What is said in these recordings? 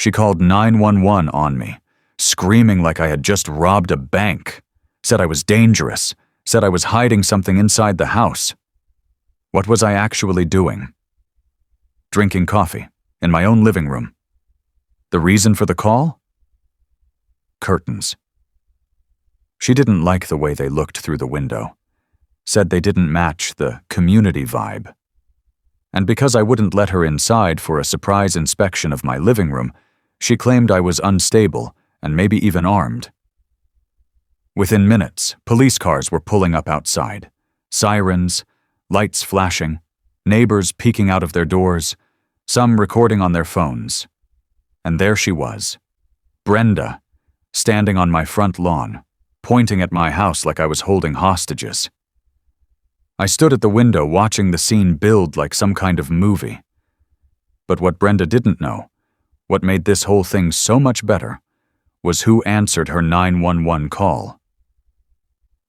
She called 911 on me, screaming like I had just robbed a bank, said I was dangerous, said I was hiding something inside the house. What was I actually doing? Drinking coffee in my own living room. The reason for the call? Curtains. She didn't like the way they looked through the window, said they didn't match the community vibe. And because I wouldn't let her inside for a surprise inspection of my living room, she claimed I was unstable and maybe even armed. Within minutes, police cars were pulling up outside. Sirens, lights flashing, neighbors peeking out of their doors, some recording on their phones. And there she was, Brenda, standing on my front lawn, pointing at my house like I was holding hostages. I stood at the window watching the scene build like some kind of movie. But what Brenda didn't know, what made this whole thing so much better, was who answered her 911 call.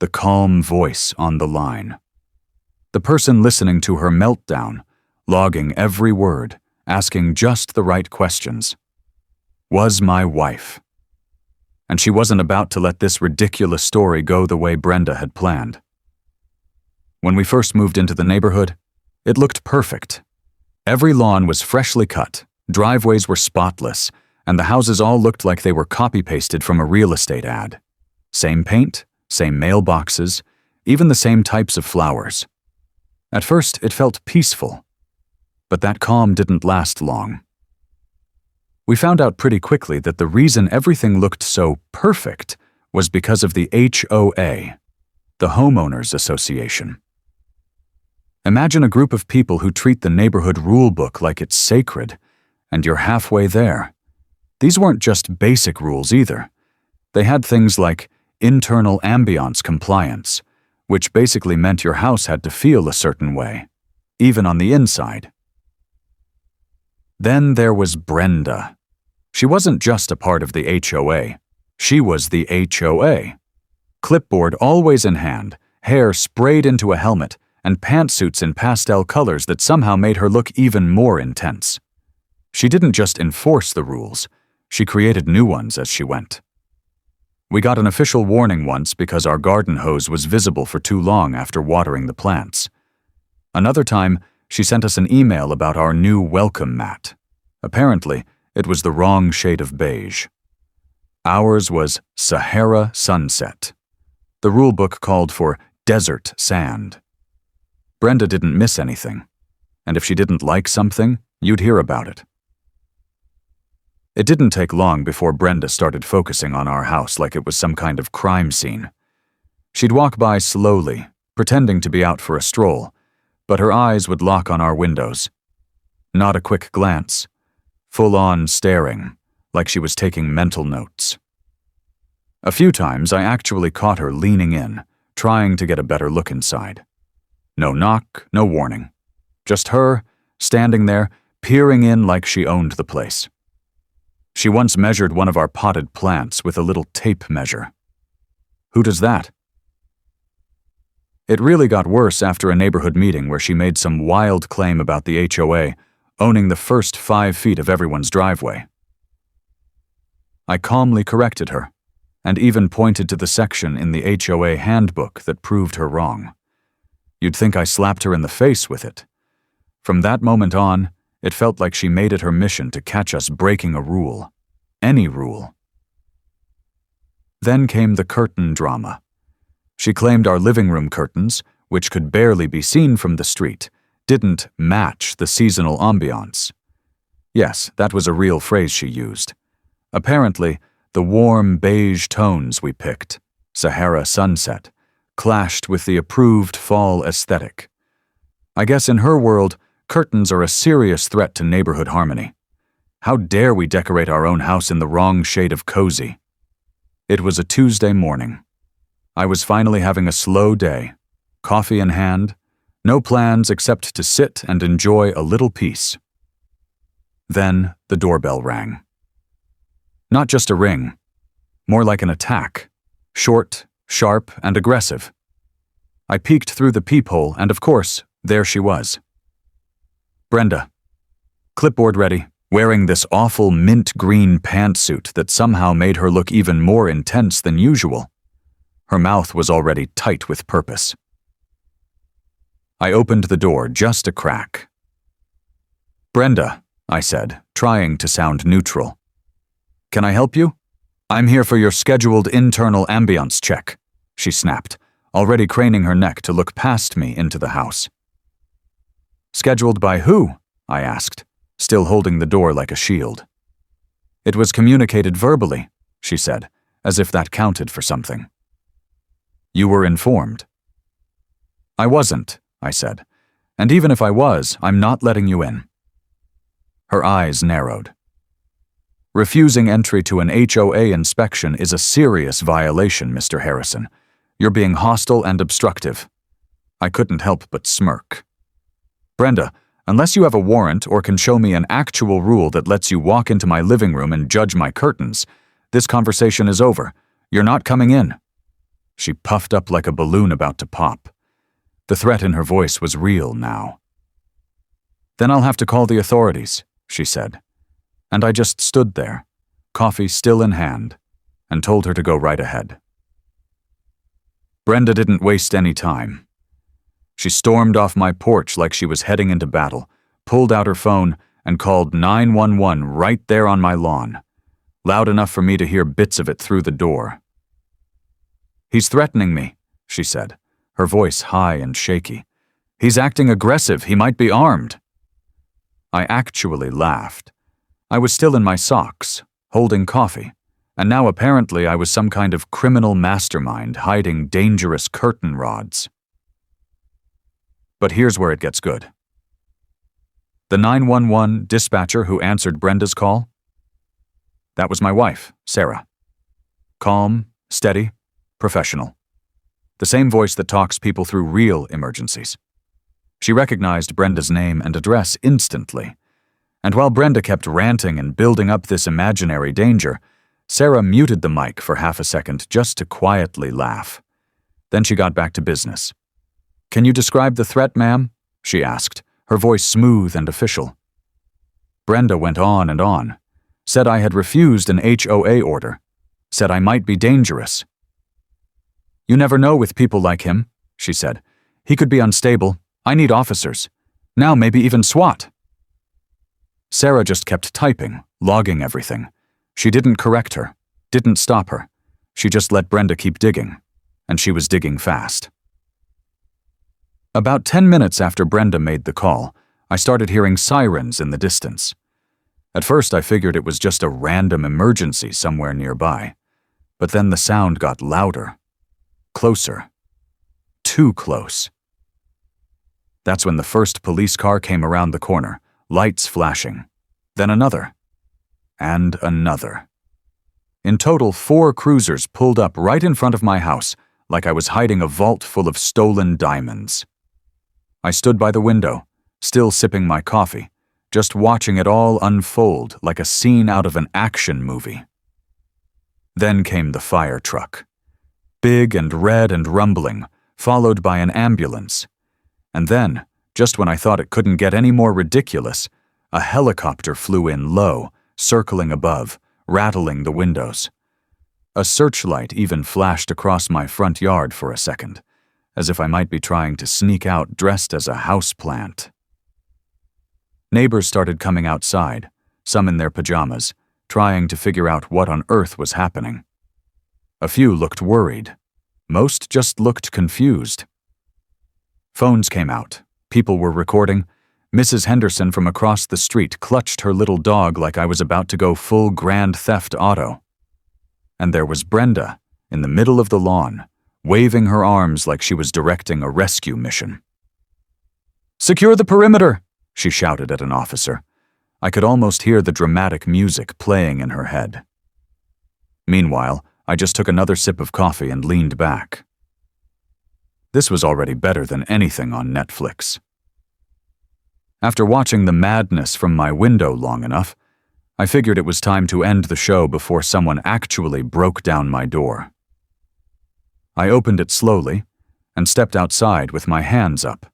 The calm voice on the line. The person listening to her meltdown, logging every word, asking just the right questions. Was my wife. And she wasn't about to let this ridiculous story go the way Brenda had planned. When we first moved into the neighborhood, it looked perfect. Every lawn was freshly cut, driveways were spotless, and the houses all looked like they were copy-pasted from a real estate ad. Same paint, same mailboxes, even the same types of flowers. At first, it felt peaceful, but that calm didn't last long. We found out pretty quickly that the reason everything looked so perfect was because of the HOA, the Homeowners Association. Imagine a group of people who treat the neighborhood rule book like it's sacred, and you're halfway there. These weren't just basic rules either. They had things like internal ambiance compliance, which basically meant your house had to feel a certain way, even on the inside. Then there was Brenda. She wasn't just a part of the HOA. She was the HOA. Clipboard always in hand, hair sprayed into a helmet, and pantsuits in pastel colors that somehow made her look even more intense. She didn't just enforce the rules, she created new ones as she went. We got an official warning once because our garden hose was visible for too long after watering the plants. Another time, she sent us an email about our new welcome mat. Apparently, it was the wrong shade of beige. Ours was Sahara Sunset. The rule book called for desert sand. Brenda didn't miss anything, and if she didn't like something, you'd hear about it. It didn't take long before Brenda started focusing on our house like it was some kind of crime scene. She'd walk by slowly, pretending to be out for a stroll, but her eyes would lock on our windows. Not a quick glance, full-on staring, like she was taking mental notes. A few times I actually caught her leaning in, trying to get a better look inside. No knock, no warning. Just her, standing there, peering in like she owned the place. She once measured one of our potted plants with a little tape measure. Who does that? It really got worse after a neighborhood meeting where she made some wild claim about the HOA owning the first 5 feet of everyone's driveway. I calmly corrected her, and even pointed to the section in the HOA handbook that proved her wrong. You'd think I slapped her in the face with it. From that moment on, it felt like she made it her mission to catch us breaking a rule. Any rule. Then came the curtain drama. She claimed our living room curtains, which could barely be seen from the street, didn't match the seasonal ambiance. Yes, that was a real phrase she used. Apparently, the warm beige tones we picked, Sahara Sunset, clashed with the approved fall aesthetic. I guess in her world, curtains are a serious threat to neighborhood harmony. How dare we decorate our own house in the wrong shade of cozy? It was a Tuesday morning. I was finally having a slow day, coffee in hand, no plans except to sit and enjoy a little peace. Then the doorbell rang. Not just a ring, more like an attack, short, sharp, and aggressive. I peeked through the peephole, and of course, there she was. Brenda, clipboard ready, wearing this awful mint green pantsuit that somehow made her look even more intense than usual. Her mouth was already tight with purpose. I opened the door just a crack. "Brenda," I said, trying to sound neutral. "Can I help you? I'm here for your scheduled internal ambiance check," she snapped, already craning her neck to look past me into the house. "Scheduled by who?" I asked, still holding the door like a shield. "It was communicated verbally," she said, as if that counted for something. "You were informed." "I wasn't," I said, "and even if I was, I'm not letting you in." Her eyes narrowed. "Refusing entry to an HOA inspection is a serious violation, Mr. Harrison. You're being hostile and obstructive." I couldn't help but smirk. "Brenda, unless you have a warrant or can show me an actual rule that lets you walk into my living room and judge my curtains, this conversation is over. You're not coming in." She puffed up like a balloon about to pop. The threat in her voice was real now. "Then I'll have to call the authorities," she said. And I just stood there, coffee still in hand, and told her to go right ahead. Brenda didn't waste any time. She stormed off my porch like she was heading into battle, pulled out her phone, and called 911 right there on my lawn, loud enough for me to hear bits of it through the door. "He's threatening me," she said, her voice high and shaky. "He's acting aggressive. He might be armed." I actually laughed. I was still in my socks, holding coffee, and now apparently I was some kind of criminal mastermind hiding dangerous curtain rods. But here's where it gets good. The 911 dispatcher who answered Brenda's call? That was my wife, Sarah. Calm, steady, professional. The same voice that talks people through real emergencies. She recognized Brenda's name and address instantly. And while Brenda kept ranting and building up this imaginary danger, Sarah muted the mic for half a second just to quietly laugh. Then she got back to business. "Can you describe the threat, ma'am?" she asked, her voice smooth and official. Brenda went on and on, said I had refused an HOA order, said I might be dangerous. "You never know with people like him," she said. "He could be unstable. I need officers. Now maybe even SWAT." Sarah just kept typing, logging everything. She didn't correct her, didn't stop her. She just let Brenda keep digging, and she was digging fast. About 10 minutes after Brenda made the call, I started hearing sirens in the distance. At first I figured it was just a random emergency somewhere nearby, but then the sound got louder, closer, too close. That's when the first police car came around the corner, lights flashing, then another, and another. In total, 4 cruisers pulled up right in front of my house, like I was hiding a vault full of stolen diamonds. I stood by the window, still sipping my coffee, just watching it all unfold like a scene out of an action movie. Then came the fire truck, big and red and rumbling, followed by an ambulance. And then, just when I thought it couldn't get any more ridiculous, a helicopter flew in low, circling above, rattling the windows. A searchlight even flashed across my front yard for a second, as if I might be trying to sneak out dressed as a houseplant. Neighbors started coming outside, some in their pajamas, trying to figure out what on earth was happening. A few looked worried. Most just looked confused. Phones came out. People were recording. Mrs. Henderson from across the street clutched her little dog like I was about to go full Grand Theft Auto. And there was Brenda, in the middle of the lawn, waving her arms like she was directing a rescue mission. "Secure the perimeter!" she shouted at an officer. I could almost hear the dramatic music playing in her head. Meanwhile, I just took another sip of coffee and leaned back. This was already better than anything on Netflix. After watching the madness from my window long enough, I figured it was time to end the show before someone actually broke down my door. I opened it slowly and stepped outside with my hands up.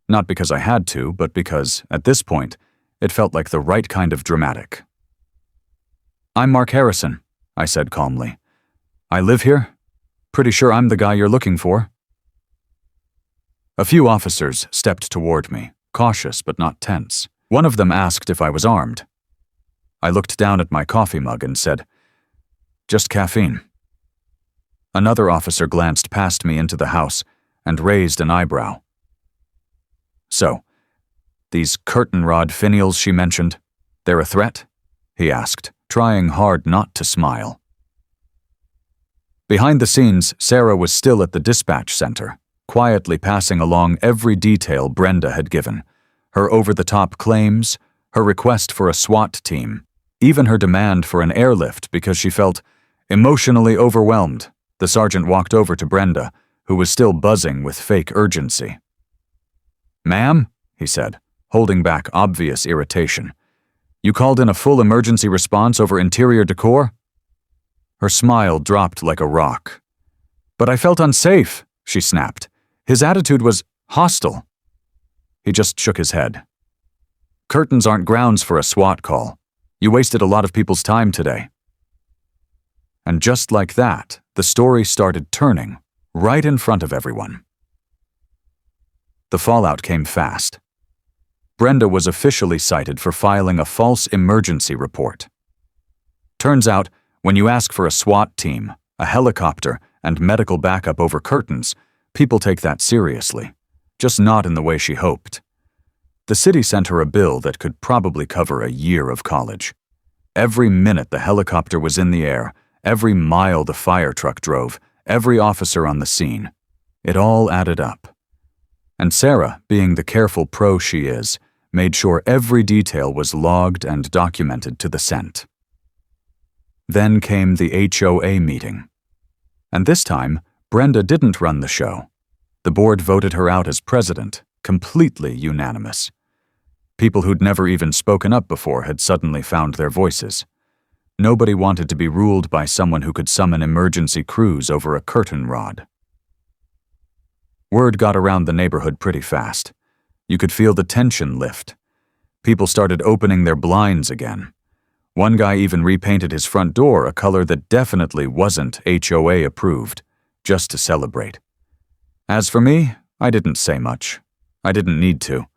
Not because I had to, but because, at this point, It felt like the right kind of dramatic. "I'm Mark Harrison," I said calmly. "I live here. Pretty sure I'm the guy you're looking for." A few officers stepped toward me, cautious but not tense. One of them asked if I was armed. I looked down at my coffee mug and said, "Just caffeine." Another officer glanced past me into the house and raised an eyebrow. "So, these curtain rod finials she mentioned, they're a threat?" he asked, trying hard not to smile. Behind the scenes, Sarah was still at the dispatch center, quietly passing along every detail Brenda had given, her over-the-top claims, her request for a SWAT team, even her demand for an airlift because she felt emotionally overwhelmed. The sergeant walked over to Brenda, who was still buzzing with fake urgency. "Ma'am," he said, holding back obvious irritation, "you called in a full emergency response over interior decor?" Her smile dropped like a rock. "But I felt unsafe," she snapped. "His attitude was hostile." He just shook his head. "Curtains aren't grounds for a SWAT call. You wasted a lot of people's time today." And just like that, the story started turning, right in front of everyone. The fallout came fast. Brenda was officially cited for filing a false emergency report. Turns out, when you ask for a SWAT team, a helicopter, and medical backup over curtains, people take that seriously, just not in the way she hoped. The city sent her a bill that could probably cover a year of college. Every minute the helicopter was in the air, every mile the fire truck drove, every officer on the scene. It all added up. And Sarah, being the careful pro she is, made sure every detail was logged and documented to the cent. Then came the HOA meeting. And this time, Brenda didn't run the show. The board voted her out as president, completely unanimous. People who'd never even spoken up before had suddenly found their voices. Nobody wanted to be ruled by someone who could summon emergency crews over a curtain rod. Word got around the neighborhood pretty fast. You could feel the tension lift. People started opening their blinds again. One guy even repainted his front door a color that definitely wasn't HOA approved, just to celebrate. As for me, I didn't say much. I didn't need to.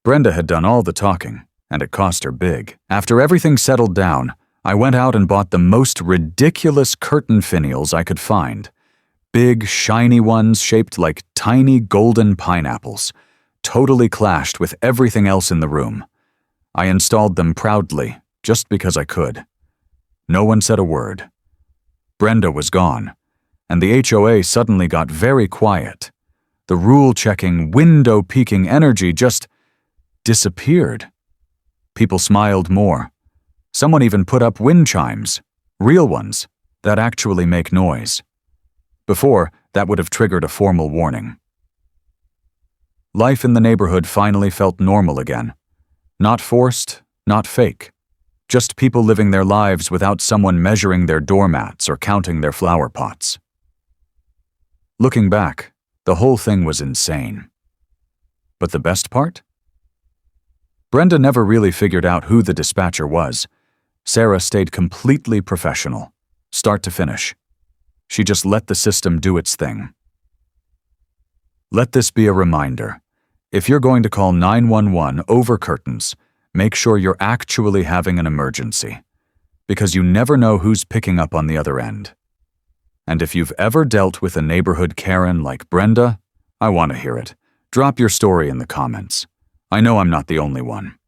Brenda had done all the talking, and it cost her big. After everything settled down, I went out and bought the most ridiculous curtain finials I could find. Big, shiny ones shaped like tiny golden pineapples, totally clashed with everything else in the room. I installed them proudly, just because I could. No one said a word. Brenda was gone, and the HOA suddenly got very quiet. The rule-checking, window-peeking energy just disappeared. People smiled more. Someone even put up wind chimes, real ones, that actually make noise. Before, that would have triggered a formal warning. Life in the neighborhood finally felt normal again. Not forced, not fake. Just people living their lives without someone measuring their doormats or counting their flower pots. Looking back, the whole thing was insane. But the best part? Brenda never really figured out who the dispatcher was. Sarah stayed completely professional, start to finish. She just let the system do its thing. Let this be a reminder. If you're going to call 911 over curtains, make sure you're actually having an emergency, because you never know who's picking up on the other end. And if you've ever dealt with a neighborhood Karen like Brenda, I want to hear it. Drop your story in the comments. I know I'm not the only one.